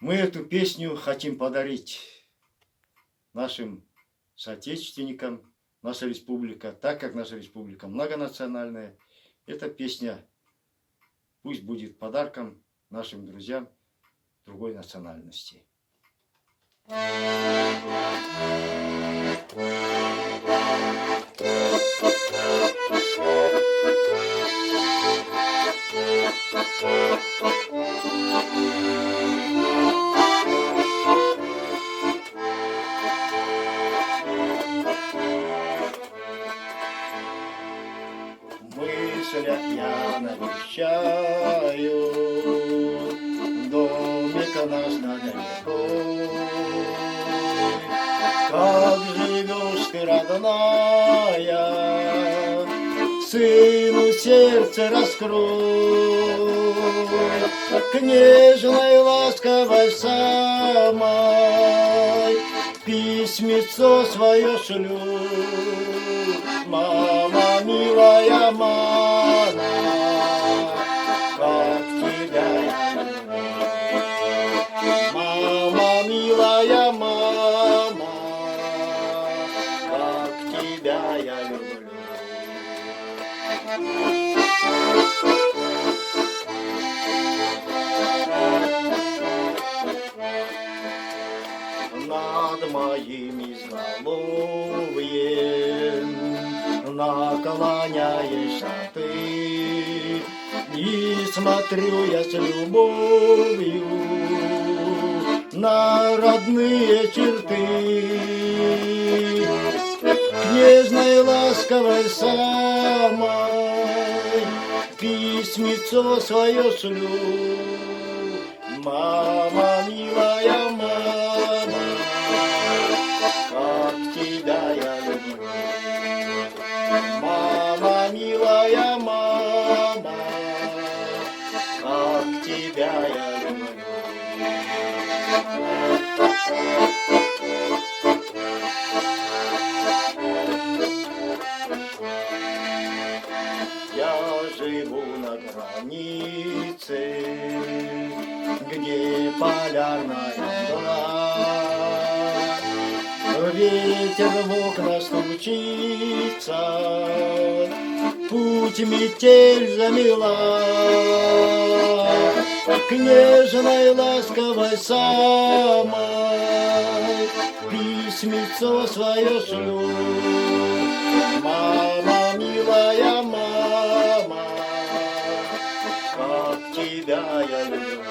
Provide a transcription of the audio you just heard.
Мы эту песню хотим подарить нашим соотечественникам. Наша республика, так как наша республика многонациональная, эта песня пусть будет подарком нашим друзьям другой национальности. Мыслях я навещаю домик наш над рекой. Как живешь ты, родная, сыну сердце раскрой, к нежной ласковой самой письмецо свое шлю. Мама, милая мама, как тебя я люблю. Мама, милая мама, как тебя я люблю. Над моим изголовьем наклоняешься ты, и смотрю я с любовью на родные черты. К нежной ласковой самой письмецо свое шлю. Мама, милая мама, как тебя я люблю. Мама, милая мама, как тебя я люблю. Я живу на границе, где полярная мгла. Ветер в окна стучится, путь метель замела. К нежной ласковой самой письмецо свое шлю. Мама, милая мама, как тебя я люблю.